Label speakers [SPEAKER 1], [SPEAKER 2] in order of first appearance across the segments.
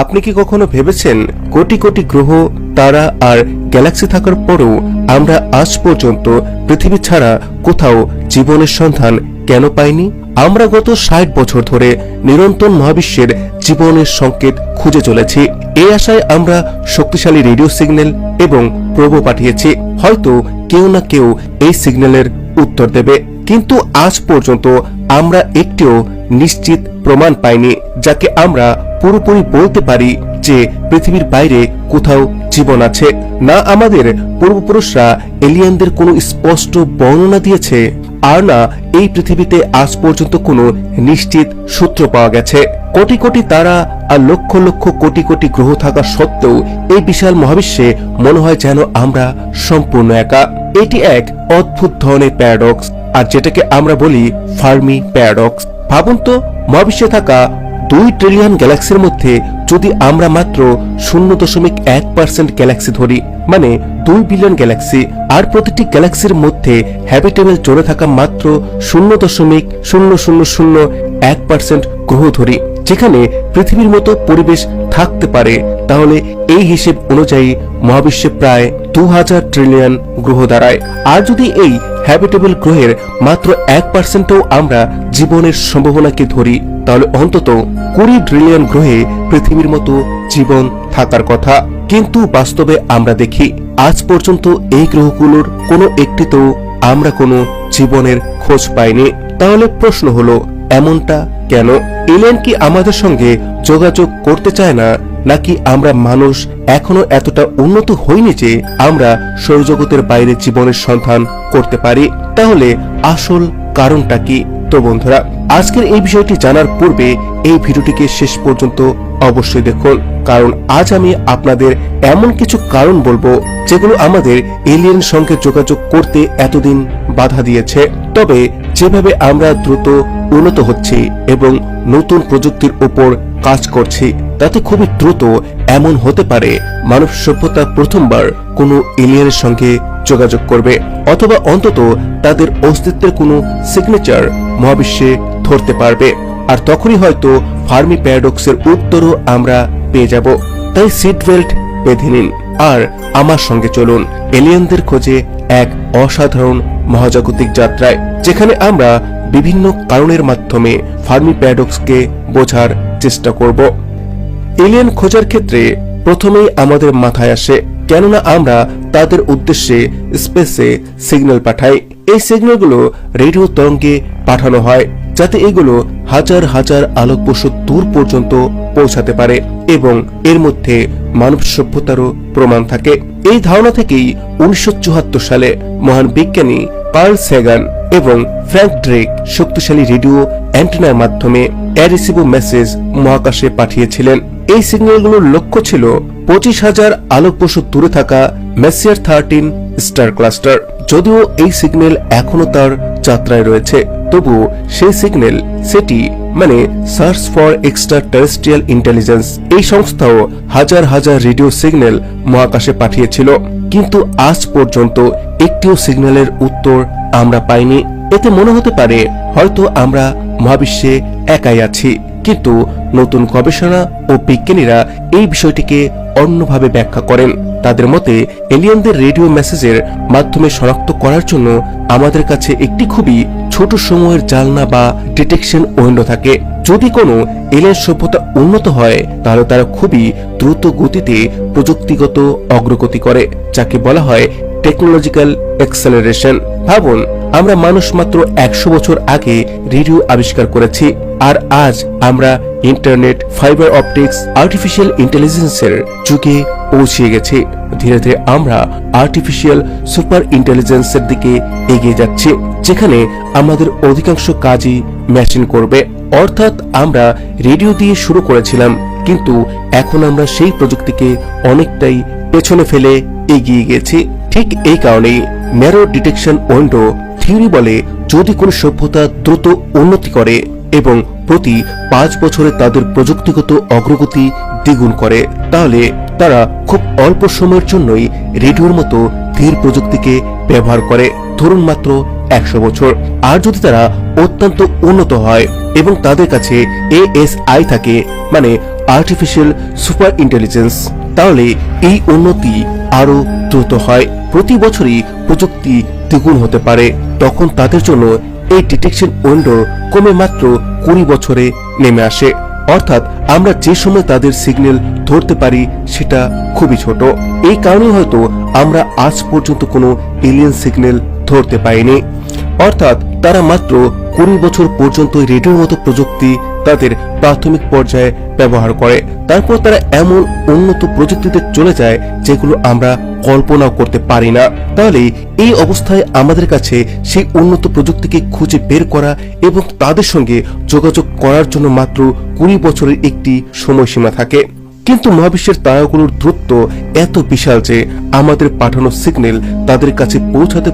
[SPEAKER 1] আপনি কি কখনো ভেবেছেন কোটি কোটি গ্রহ, তারা আর গ্যালাক্সি থাকার পরেও আমরা আজ পর্যন্ত পৃথিবী ছাড়া কোথাও জীবনের সন্ধান কেন পাইনি? আমরা গত ৬০ বছর ধরে নিরন্তর মহাবিশ্বের জীবনের সংকেত খুঁজে চলেছি। এই আশায় আমরা শক্তিশালী রেডিও সিগন্যাল এবং প্রোব পাঠিয়েছি। হয়তো কেউ না কেউ এই সিগন্যালের উত্তর দেবে, কিন্তু আজ পর্যন্ত আমরা একটিও নিশ্চিত প্রমাণ পাইনি যাকে আমরা পুরোপুরি বলতে পারি যে পৃথিবীর বাইরে কোথাও জীবন আছে। না আমাদের পূর্বপুরুষরা এলিয়েনদের কোনো স্পষ্ট বর্ণনা দিয়েছে, আর না এই পৃথিবীতে আজ পর্যন্ত কোনো নিশ্চিত সূত্র পাওয়া গেছে। কোটি কোটি তারা আর লক্ষ লক্ষ কোটি কোটি গ্রহ থাকা সত্ত্বেও এই বিশাল মহাবিশ্বে মনে হয় যেন আমরা সম্পূর্ণ একা। এটি এক অদ্ভুত ধরনের প্যারাডক্স, আর যেটাকে আমরা বলি ফার্মি প্যারাডক্স। ভাবুন তো, মহাবিশ্বে থাকা 2 ট্রিলিয়ন গ্যালাক্সির মধ্যে যদি আমরা মাত্র 0.1% গ্যালাক্সি ধরি, মানে 2 বিলিয়ন গ্যালাক্সি, আর প্রতিটি গ্যালাক্সির মধ্যে হ্যাবিটেবল জোনে থাকা মাত্র 0.0001% গ্রহ ধরি যেখানে পৃথিবীর মতো পরিবেশ থাকতে পারে, তাহলে এই হিসেব অনুযায়ী মহাবিশ্বে প্রায় 2000 ট্রিলিয়ন গ্রহ দাঁড়ায়। আর যদি এই হ্যাবিটেবল গ্রহের মাত্র 1%ও আমরা জীবনের সম্ভাবনাকে ধরি, তাহলে অন্তত 20 ট্রিলিয়ন গ্রহে পৃথিবীর মতো জীবন থাকার কথা। কিন্তু বাস্তবে আমরা দেখি আজ পর্যন্ত এই গ্রহগুলোর কোনো একটিতেও আমরা কোনো জীবনের খোঁজ পাইনি। তাহলে প্রশ্ন হলো, এমনটা কেন? এলিয়েন কি আমাদের সঙ্গে যোগাযোগ করতে চায় না, নাকি আমরা মানুষ এখনো এতটা উন্নত হইনি যে আমরা সৌরজগতের বাইরে জীবনের সন্ধান করতে পারি? তাহলে আসল কারণটা কি? তো বন্ধুরা, আজকের এই বিষয়টি জানার পূর্বে এই ভিডিওটিকে শেষ পর্যন্ত অবশ্যই দেখুন, কারণ আজ আমি আপনাদের এমন কিছু কারণ বলবো যেগুলো আমাদের এলিয়েন সঙ্গে যোগাযোগ করতে এতদিন বাধা দিয়েছে। তবে যেভাবে আমরা দ্রুত উন্নত হচ্ছি এবং নতুন প্রযুক্তির উপর কাজ করছি, তাতে খুবই দ্রুত এমন হতে পারে মানব সভ্যতা প্রথমবার কোনো এলিয়েনের সঙ্গে যোগাযোগ করবে, অথবা অন্তত তাদের অস্তিত্বের কোনো সিগনেচার মহাবিশ্বে ধরতে পারবে। আর তখনই হয়তো ফার্মি প্যারাডক্সের উত্তরও আমরা পেয়ে যাব। তাই সিট বেল্ট বেঁধে নিন আর আমার সঙ্গে চলুন এলিয়েনদের খোঁজে এক অসাধারণ মহাজাগতিক যাত্রায়, যেখানে আমরা বিভিন্ন কারণের মাধ্যমে ফার্মি প্যারাডক্সকে বোঝার চেষ্টা করব। এলিয়েন খোঁজার ক্ষেত্রে প্রথমেই আমাদের মাথায় আসে, কেননা আমরা তাদের উদ্দেশ্যে স্পেসে সিগন্যাল পাঠাই। এই সিগন্যালগুলো রেডিও তরঙ্গে পাঠানো হয় যাতে এগুলো হাজার হাজার আলোকবর্ষ দূর পর্যন্ত পৌঁছাতে পারে এবং এর মধ্যে মানব সভ্যতারও প্রমাণ থাকে। এই ধারণা থেকেই 1974 সালে মহান বিজ্ঞানী কার্ল সেগান এবং ফ্র্যাঙ্ক ড্রেক শক্তিশালী রেডিও অ্যান্টেনার মাধ্যমে অ্যারিসিবো মেসেজ মহাকাশে পাঠিয়েছিলেন। এই সিগন্যালগুলোর লক্ষ্য ছিল 25,000 আলোকবর্ষ দূরে থাকা মেসিয়ার 13 স্টার ক্লাস্টার। যদিও এই সিগন্যাল এখনো তার যাত্রায় রয়েছে, তবুও সেই সিগন্যাল সেটি মানে search for extra terrestrial intelligence, এই সংস্থাও হাজার হাজার রেডিও সিগন্যাল মহাকাশে পাঠিয়েছিল, কিন্তু আজ পর্যন্ত একটিও সিগন্যালের উত্তর আমরা পাইনি। এতে মনে হতে পারে হয়তো আমরা মহাবিশ্বে একাই আছি, কিন্তু নতুন গবেষণা ও বিজ্ঞানীরা এই বিষয়টিকে অন্যভাবে ব্যাখ্যা করেন। তাদের মতে এলিয়েনদের রেডিও মেসেজের মাধ্যমে শনাক্ত করার জন্য আমাদের কাছে একটি খুবই ছোট সময়ের জালনা বা ডিটেকশন উইন্ডো থাকে। যদি কোনো এলিয়েন সভ্যতা উন্নত হয়, তাহলে তারা খুবই দ্রুত গতিতে প্রযুক্তিগত অগ্রগতি করে, যাকে বলা হয় টেকনোলজিক্যাল এক্সেলারেশন। ভাবুন, আমরা মানুষ মাত্র 100 বছর আগে রেডিও আবিষ্কার করেছি, আর আজ আমরা ইন্টারনেট, ফাইবার অপটিক্স, আর্টিফিশিয়াল ইন্টেলিজেন্সের যুগে পৌঁছে গেছি। ধীরে ধীরে আমরা আর্টিফিশিয়াল সুপার ইন্টেলিজেন্সের দিকে এগিয়ে যাচ্ছি, যেখানে আমাদের অধিকাংশ কাজই মেশিন করবে। অর্থাৎ আমরা রেডিও দিয়ে শুরু করেছিলাম, কিন্তু এখন আমরা সেই প্রযুক্তিকে অনেকটাই পেছনে ফেলে এগিয়ে গেছি। ঠিক এই কারণেই ন্যারো ডিটেকশন উইন্ডো থিওরি বলে, যদি কোনো সভ্যতা দ্রুত উন্নতি করে এবং প্রতি 5 বছরে তাদের প্রযুক্তিগত অগ্রগতি দ্বিগুণ করে, তাহলে তারা খুব অল্প সময়ের জন্যই রেডিওর মতো ধীর প্রযুক্তিকে ব্যবহার করে। ধরুন মাত্র 100 বছর। আর যদি তারা অত্যন্ত উন্নত হয় এবং তাদের কাছে ASI থাকে, মানে আর্টিফিশিয়াল সুপার ইন্টেলিজেন্স, তাহলে এই উন্নতি আরো দ্রুত হয়। প্রতি বছরই প্রযুক্তি দ্বিগুণ হতে পারে। তখন তাদের জন্য এই ডিটেকশন উইন্ডো কমে মাত্র 20 বছরে নেমে আসে। অর্থাৎ আমরা যে সময় তাদের সিগন্যাল ধরতে পারি সেটা খুবই ছোট। এই কারণে হয়তো আমরা আজ পর্যন্ত কোনো এলিয়েন সিগন্যাল ধরতে পাইনি। অর্থাৎ তারা মাত্র 20 বছর পর্যন্ত রেডিওর মতো প্রযুক্তি তাদের প্রাথমিক পর্যায়ে ব্যবহার করে। তারপর তারা এমন উন্নত প্রযুক্তিতে চলে যায় যেগুলো আমরা কল্পনাও করতে পারি না। তাহলে এই অবস্থায় আমাদের কাছে সেই উন্নত প্রযুক্তিকে খুঁজে বের করা এবং তাদের সঙ্গে যোগাযোগ করার জন্য মাত্র 20 বছরের একটি সময়সীমা থাকে। কিন্তু মহাবিশ্বের তারাগুলোর দূরত্ব এত বিশাল যে আমাদের পাঠানো সিগন্যাল তাদের কাছে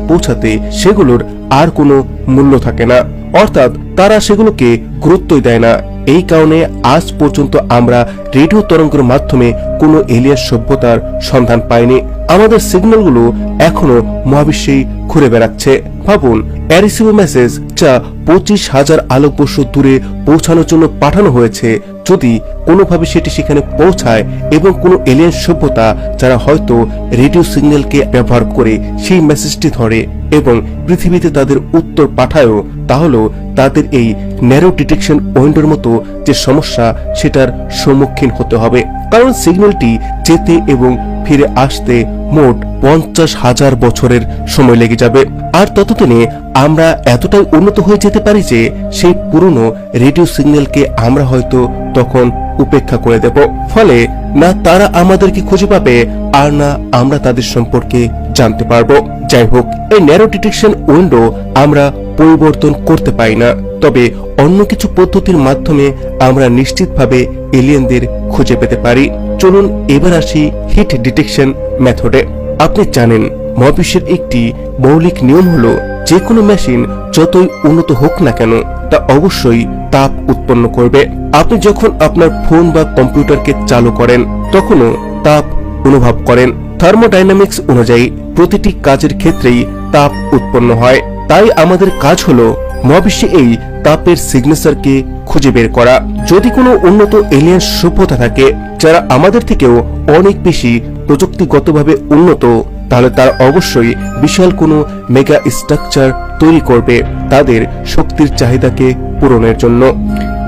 [SPEAKER 1] পৌঁছাতে সেগুলোর আর কোনো মূল্য থাকে না। অর্থাৎ তারা সেগুলোকে গুরুত্বই দেয় না। এই কারণে আজ পর্যন্ত আমরা রেডিও তরঙ্গের মাধ্যমে কোনো এলিয়েন সভ্যতার সন্ধান পাইনি। আমাদের সিগন্যালগুলো এখনো মহাবিশ্বেই ঘুরে বেড়াচ্ছে। ভাবুন, অ্যারিসিভো মেসেজ যা 25,000 আলোকবর্ষ দূরে পৌঁছানোর জন্য পাঠানো হয়েছে, যদি কোনোভাবে সেটি সেখানে পৌঁছায় এবং কোনো এলিয়েন সভ্যতা যারা হয়তো রেডিও সিগন্যালকে ব্যবহার করে সেই মেসেজটি ধরে এবং পৃথিবীতে তাদের উত্তর পাঠায়ও, তাহলেও তাদের এই ন্যারো ডিটেকশন উইন্ডোর মতো যে সমস্যা সেটার সম্মুখীন হতে হবে। কারণ সিগন্যালটি যেতে এবং ফিরে আসতে মোট 50,000 বছরের সময় লেগে যাবে। আর ততদিনে আমরা এতটাই উন্নত হয়ে যেতে পারি যে সেই পুরনো রেডিও সিগন্যালকে আমরা হয়তো তখন উপেক্ষা করে দেব। ফলে না তারা আমাদেরকে খুঁজে পাবে আর না আমরা তাদের সম্পর্কে জানতে পারবো। যাই হোক, এই ন্যারো ডিটেকশন উইন্ডো আমরা পরিবর্তন করতে পারি না, তবে অন্য কিছু পদ্ধতির মাধ্যমে আমরা নিশ্চিতভাবে এলিয়েনদের খুঁজে পেতে পারি। চলুন এবার আসি হিট ডিটেকশন মেথডে। আপনি জানেন মহাবিশ্বের একটি মৌলিক নিয়ম হলো যে কোনো মেশিন যতই উন্নত হোক না কেন তা অবশ্যই তাপ উৎপন্ন করবে। আপনি যখন আপনার ফোন বা কম্পিউটারকে চালু করেন তখনও তাপ অনুভব করেন। থার্মোডাইনামিক্স অনুযায়ী প্রতিটি কাজের ক্ষেত্রেই তাপ উৎপন্ন হয়। তাই আমাদের কাজ হলো মহাবিশ্বে এই তাপের সিগনেচারকে খুঁজে বের করা। যদি কোনো উন্নত এলিয়েন সভ্যতা থাকে যারা আমাদের থেকেও অনেক বেশি প্রযুক্তিগতভাবে উন্নত, তাহলে তারা অবশ্যই বিশাল কোনো মেগা স্ট্রাকচার তৈরি করবে তাদের শক্তির চাহিদাকে পূরণের জন্য।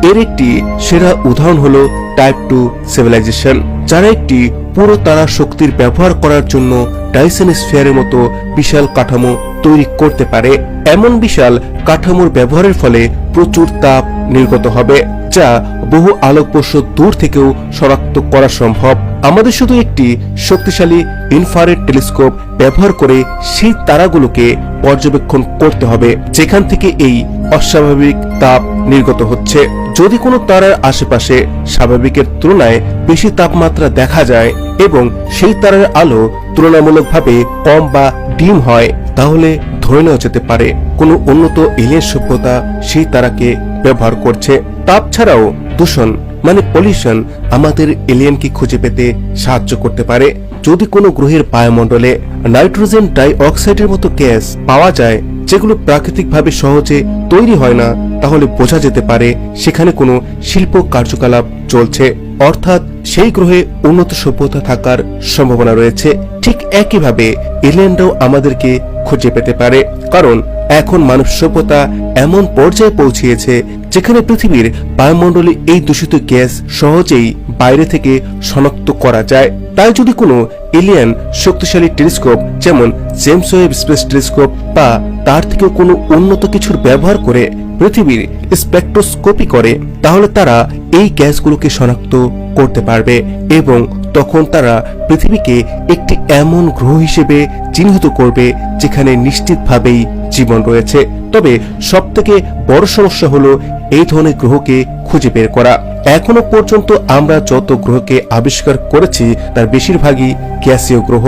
[SPEAKER 1] এর একটি সেরা উদাহরণ হলো টাইপ 2 সিভিলাইজেশন, যারা একটি পুরো তারা শক্তির ব্যবহার করার জন্য ডাইসন স্ফিয়ারের মতো বিশাল কাঠামো তৈরি করতে পারে। এমন বিশাল কাঠামোর ব্যবহারের ফলে প্রচুর তাপ নির্গত হবে যা বহু আলোকবর্ষ দূর থেকেও শনাক্ত করা সম্ভব। আমাদের শুধু একটি শক্তিশালী ইনফ্রারেড টেলিস্কোপ ব্যবহার করে সেই তারাগুলোকে পর্যবেক্ষণ করতে হবে যেখান থেকে এই অস্বাভাবিক তাপ নির্গত হচ্ছে। যদি কোনো তারার আশেপাশে স্বাভাবিকের তুলনায় বেশি তাপমাত্রা দেখা যায় এবং সেই তারার আলো তুলনামূলকভাবে কম বা ডিম হয়, তাহলে ধরে নেওয়া যেতে পারে কোনো উন্নত এলিয়েন সভ্যতা সেই তারাকে ব্যবহার করছে। তাপ ছাড়াও দূষণ মানে পলিউশন আমাদের এলিয়েনকে খুঁজে পেতে সাহায্য করতে পারে। যদি কোনো গ্রহের বায়ুমণ্ডলে নাইট্রোজেন ডাই অক্সাইডের মতো গ্যাস পাওয়া যায় যেগুলো প্রাকৃতিকভাবে সহজে তৈরি হয় না, তাহলে বোঝা যেতে পারে সেখানে কোনো শিল্প কার্যকলাপ চলছে। অর্থাৎ সেই গ্রহে উন্নত সভ্যতা থাকার সম্ভাবনা রয়েছে। ঠিক একইভাবে এলিয়েনরাও আমাদেরকে খুঁজে পেতে পারে, কারণ এখন মানব সভ্যতা এমন পর্যায়ে পৌঁছিয়েছে যেখানে পৃথিবীর বায়ুমণ্ডলে এই দূষিত গ্যাস সহজেই বাইরে থেকে শনাক্ত করা যায়। তাই যদি কোনো এলিয়েন শক্তিশালী টেলিস্কোপ যেমন জেমস ওয়েব স্পেস টেলিস্কোপ বা তার থেকেও কোনো উন্নত কিছুর ব্যবহার করে পৃথিবীর স্পেকট্রোস্কোপি করে, তাহলে তারা এই গ্যাসগুলোকে শনাক্ত করতে পারবে এবং তখন তারা পৃথিবীকে একটি এমন গ্রহ হিসেবে চিহ্নিত করবে যেখানে নিশ্চিতভাবেই জীবন রয়েছে। তবে সবথেকে বড় সমস্যা হলো এই ধরনের গ্রহকে খুঁজে বের করা। এখনো পর্যন্ত আমরা যত গ্রহকে আবিষ্কার করেছি তার বেশিরভাগই গ্যাসীয় গ্রহ,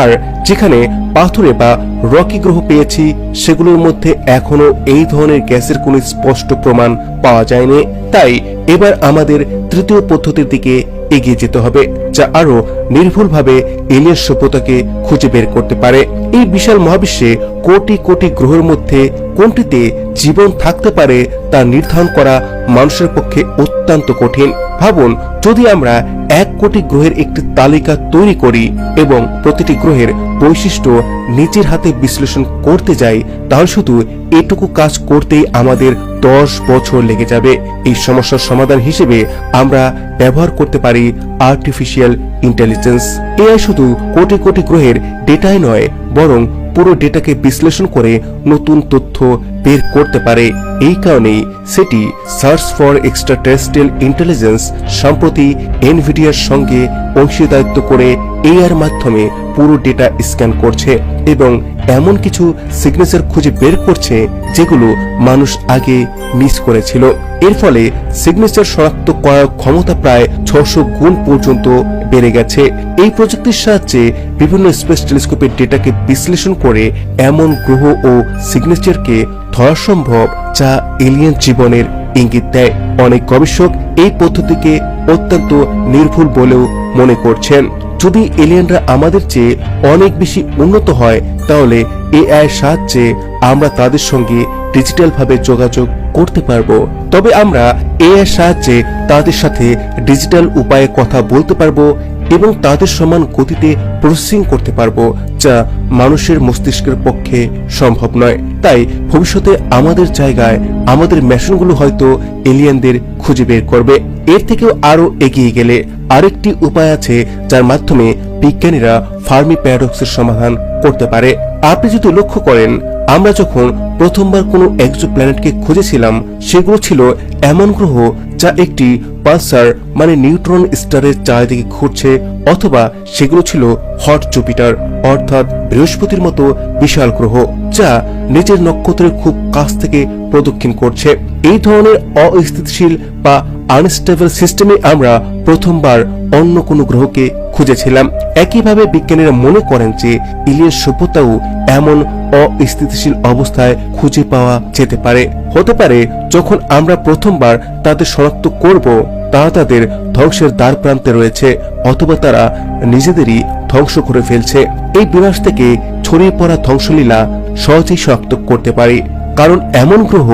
[SPEAKER 1] আর যেখানে পাথুরে বা রকি গ্রহ পেয়েছি সেগুলোর মধ্যে এখনো এই ধরনের গ্যাসের কোনো স্পষ্ট প্রমাণ পাওয়া যায়নি। তাই এবার আমাদের তৃতীয় পদ্ধতির দিকে এগিয়ে যেতে হবে, যা আরো নির্ভুলভাবে এলিয়েন সভ্যতাকে খুঁজে বের করতে পারে। এই বিশাল মহাবিশ্বে কোটি কোটি গ্রহের মধ্যে কোনটিতে জীবন থাকতে পারে তা নির্ধারণ করা মানুষের পক্ষে অত্যন্ত কঠিন। ভাবুন, যদি আমরা 1 কোটি গ্রহের একটি তালিকা তৈরি করি এবং প্রতিটি গ্রহের বৈশিষ্ট্য নিজের হাতে বিশ্লেষণ করতে যাই, তাহলে শুধু এটুকু কাজ করতেই আমাদের 10 বছর লেগে যাবে। এই সমস্যার সমাধান হিসেবে আমরা ব্যবহার করতে পারি আর্টিফিশিয়াল ইন্টেলিজেন্স। এআই শুধু কোটি কোটি গ্রহের ডেটাই নয়, বরং পুরো ডেটাকে বিশ্লেষণ করে নতুন তথ্য বের করতে পারে। এই কারণেই সেটি সার্চ ফর এক্সট্রাটেরেস্ট্রিয়াল ইন্টেলিজেন্স সম্প্রতি এনভিডিয়ার সঙ্গে অংশীদারিত্ব করে এআইয়ের মাধ্যমে পুরো ডেটা স্ক্যান করছে এবং এমন কিছু সিগনেচার খুঁজে বের করছে যেগুলো মানুষ আগে মিস করেছিল। এর ফলে সিগনেচার শনাক্ত করার ক্ষমতা প্রায় 600 গুণ পর্যন্ত বেড়ে গেছে। এই প্রযুক্তির সাহায্যে বিভিন্ন স্পেস টেলিস্কোপের ডেটাকে বিশ্লেষণ করে এমন গ্রহ ও সিগনেচারকে ধরা সম্ভব যা এলিয়েন জীবনের ইঙ্গিত দেয়। অনেক গবেষক এই পদ্ধতিকে অত্যন্ত নির্ভুল বলেও মনে করছেন। যদি এলিয়েনরা আমাদের চেয়ে অনেক বেশি উন্নত হয়, তাহলে এআই এর সাহায্যে আমরা তাদের সঙ্গে ডিজিটাল ভাবে যোগাযোগ করতে পারবো। তবে আমরা এআই এর সাহায্যে তাদের সাথে ডিজিটাল উপায়ে কথা বলতে পারবো এবং তাদের সমান গতিতে প্রসেসিং করতে পারবো, যা মানুষের মস্তিষ্কের পক্ষে সম্ভব নয়। তাই ভবিষ্যতে আমাদের জায়গায় আমাদের মেশিনগুলো হয়তো এলিয়েনদের খুঁজে বের করবে। এর থেকেও আরো এগিয়ে গেলে আরেকটি উপায় আছে যার মাধ্যমে বিজ্ঞানীরা ফার্মি প্যারাডক্সের সমাধান করতে পারে। আপনি যদি লক্ষ্য করেন, আমরা যখন প্রথমবার কোনো এক্সোপ্ল্যানেটকে খুঁজেছিলাম, সেগুলো ছিল এমন গ্রহ যা একটি পালসার মানে নিউট্রন স্টারের চারিদিকে ঘুরছে, অথবা সেগুলো ছিল হট জুপিটার অর্থাৎ বৃহস্পতির মতো বিশাল গ্রহ যা নিজের নক্ষত্রের খুব কাছ থেকে প্রদক্ষিণ করছে। এই ধরনের অস্থিতিশীল বা আনস্টেবল সিস্টেমে আমরা প্রথমবার অন্য কোনো গ্রহকে খুঁজেছিলাম। একইভাবে বিজ্ঞানীরা মনে করেন যে এলিয়েন সভ্যতাও এমন অস্থিতিশীল অবস্থায় খুঁজে পাওয়া যেতে পারে। হতে পারে যখন আমরা প্রথমবার তাদের শনাক্ত করব, তারা তাদের ধ্বংসের দ্বার প্রান্তে রয়েছে, অথবা তারা নিজেদেরই ধ্বংস করে ফেলছে। এই বিনাশ থেকে ছড়িয়ে পড়া ধ্বংসলীলা সহজেই শনাক্ত করতে পারি, কারণ এমন গ্রহ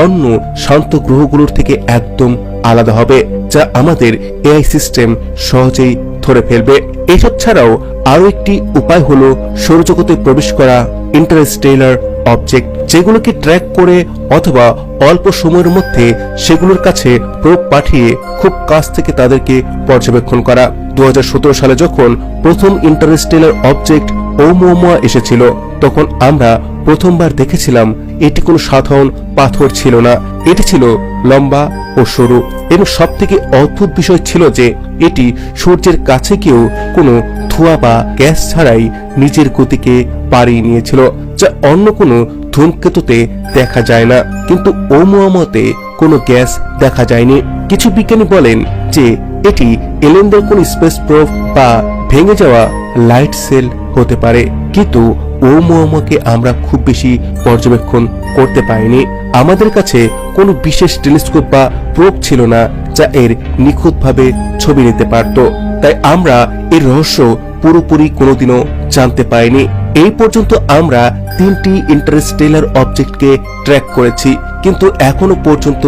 [SPEAKER 1] অন্য শান্ত গ্রহগুলোর থেকে একদম আলাদা হবে, যা আমাদের এআই সিস্টেম সহজেই ধরে ফেলবে। এসব ছাড়াও আরো একটি উপায় হলো সৌরজগতে প্রবেশ করা ইন্টারস্টেলার অবজেক্ট, যেগুলোকে ট্র্যাক করে অথবা অল্প সময়ের মধ্যে সেগুলোর কাছে প্রোব পাঠিয়ে খুব কাছ থেকে তাদেরকে পর্যবেক্ষণ করা। 2017 সালে যখন প্রথম ইন্টারস্টেলার অবজেক্ট ওumuamua এসেছিল, তখন আমরা প্রথমবার দেখেছিলাম এটি কোনো সাধারণ পাথর ছিল না। এটি ছিল লম্বা ও সরু, এবং সবথেকে অদ্ভুত বিষয় ছিল যে এটি সূর্যের কাছে গিয়েও কোনো ধোঁয়া বা গ্যাস ছাড়াই নিজের গতিকে বাড়িয়ে নিয়েছিল, যা অন্য কোনো ধূমকেতুতে দেখা যায় না। কিন্তু ওumuamuaতে কোনো গ্যাস দেখা যায়নি। কিছু বিজ্ঞানী বলেন যে এটি এলিয়েনদের কোন স্পেস প্রোব বা ভেঙে যাওয়া লাইট সেল হতে পারে, কিন্তু ওumuamuaকে আমরা খুব বেশি পর্যবেক্ষণ করতে পারিনি। আমাদের কাছে কোনো বিশেষ টেলিস্কোপ বা প্রোব ছিল না যা এর নিখুঁতভাবে ছবি নিতে পারত। তাই আমরা এর রহস্য পুরোপুরি কোনোদিনও জানতে পারিনি। এই পর্যন্ত আমরা 3টি ইন্টারস্টেলার অবজেক্টকে ট্র্যাক করেছি, কিন্তু এখনো পর্যন্ত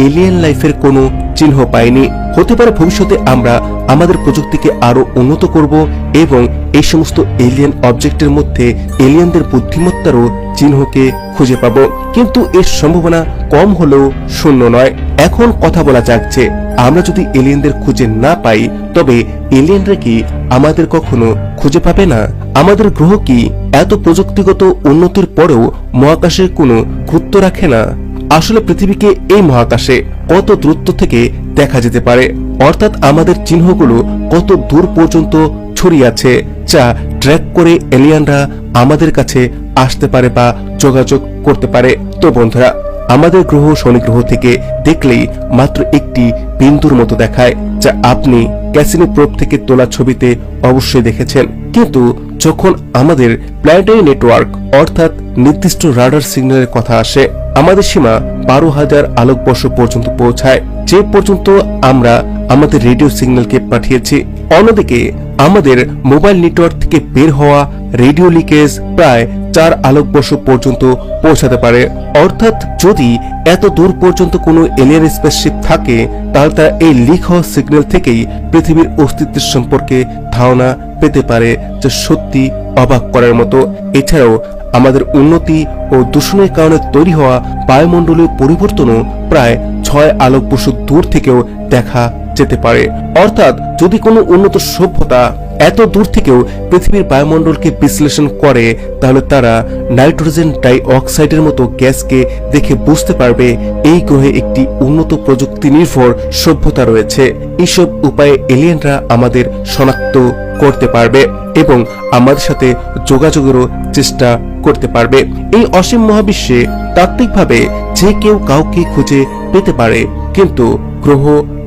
[SPEAKER 1] এলিয়েন লাইফের কোনো চিহ্ন পাইনি। হতে পারে ভবিষ্যতে আমরা আমাদের প্রযুক্তিকে আরো উন্নত করব এবং এই সমস্ত এলিয়েন অবজেক্টের মধ্যে এলিয়েনদের বুদ্ধিমত্তারও চিহ্নকে খুঁজে পাবো, কিন্তু এর সম্ভাবনা কম হলেও শূন্য নয়। এখন কথা বলা যাক যে আমরা যদি এলিয়েনদের খুঁজে না পাই, তবে এলিয়েনরা কি আমাদের কখনো খুঁজে পাবে না? আমাদের গ্রহ কি এত প্রযুক্তিগত উন্নতির পরেও মহাকাশের কোনো গুরুত্ব রাখে না? আসলে পৃথিবীকে এই মহাকাশে কত দূরত্ব থেকে দেখা যেতে পারে, অর্থাৎ আমাদের চিহ্নগুলো কত দূর পর্যন্ত ছড়িয়ে আছে, যা ট্র্যাক করে এলিয়েনরা আমাদের কাছে আসতে পারে বা যোগাযোগ করতে পারে। তো বন্ধুরা, আমাদের গ্রহ শনি গ্রহ থেকে দেখলেই মাত্র একটি বিন্দুর মতো দেখায়, যা আপনি ক্যাসিনি প্রোব থেকে তোলা ছবিতে অবশ্যই দেখেছেন। কিন্তু যখন আমাদের প্ল্যানেটারি নেটওয়ার্ক অর্থাৎ নির্দিষ্ট রাডার সিগন্যালের কথা আসে, আমাদের সীমা 12,000 আলোকবর্ষ পর্যন্ত পৌঁছায়, যে পর্যন্ত আমরা আমাদের রেডিও সিগন্যালকে পাঠিয়েছি। অন্যদিকে আমাদের মোবাইল নেটওয়ার্ক থেকে বের হওয়া রেডিও লিকেজ প্রায় 4 আলোকবর্ষ পর্যন্ত পৌঁছাতে পারে। অর্থাৎ যদি এত দূর পর্যন্ত কোনো এলিয়েন স্পেসশিপ থাকে, তাহলে তারা এই লিক হওয়া সিগন্যাল থেকেই পৃথিবীর অস্তিত্বের সম্পর্কে ধারণা পেতে পারে, যা সত্যি অবাক করার মতো। এছাড়াও আমাদের উন্নতি ও দূষণের কারণে তৈরি হওয়া বায়ুমণ্ডলীয় পরিবর্তনও প্রায় 6 আলোকবর্ষ দূর থেকেও দেখা যেতে পারে। অর্থাৎ যদি কোনো উন্নত সভ্যতা এত দূর থেকেও পৃথিবীর বায়ুমণ্ডলকে বিশ্লেষণ করে, তাহলে তারা নাইট্রোজেন ডাই অক্সাইডের মতো গ্যাসকে দেখে বুঝতে পারবে এই গ্রহে একটি উন্নত প্রযুক্তি নির্ভর সভ্যতা রয়েছে। এইসব উপায়ে এলিয়েনরা আমাদের শনাক্ত করতে পারবে এবং আমাদের সাথে যোগাযোগেরও চেষ্টা করতে পারবে। এই অসীম মহাবিশ্বে তাত্ত্বিকভাবে যে কেউ কাউকে খুঁজে পেতে পারে, কিন্তু গ্রহ,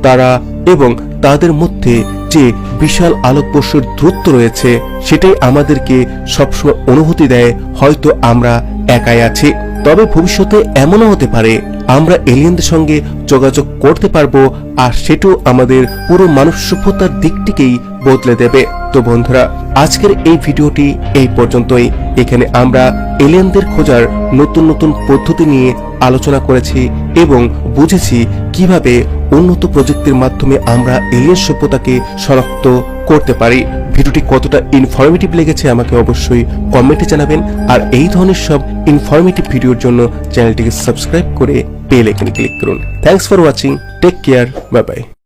[SPEAKER 1] তারা এবং তাদের মধ্যে যে বিশাল আলোকবর্ষের দূরত্ব রয়েছে, সেটাই আমাদেরকে সবসময় অনুভূতি দেয় হয়তো আমরা একাই আছি। তবে ভবিষ্যতে এমনও হতে পারে আমরা এলিয়েনদের সঙ্গে যোগাযোগ করতে পারবো, আর সেটাও আমাদের পুরো মানব সভ্যতার দিকটিকেই বদলে দেবে। তো বন্ধুরা, আজকের এই ভিডিওটি এই পর্যন্তই। এখানে আমরা এলিয়েনদের খোঁজার নতুন নতুন পদ্ধতি নিয়ে আলোচনা করেছি এবং বুঝেছি কিভাবে উন্নত প্রযুক্তির মাধ্যমে আমরা এলিয়েন সভ্যতাকে শনাক্ত করতে পারি। ভিডিওটি কতটা ইনফরমেটিভ লেগেছে আমাকে অবশ্যই কমেন্টে জানাবেন। আর এই ধরনের সব ইনফরমেটিভ ভিডিওর জন্য চ্যানেলটিকে সাবস্ক্রাইব করে বেল আইকনে ক্লিক করুন। Thanks for watching, take care, bye by.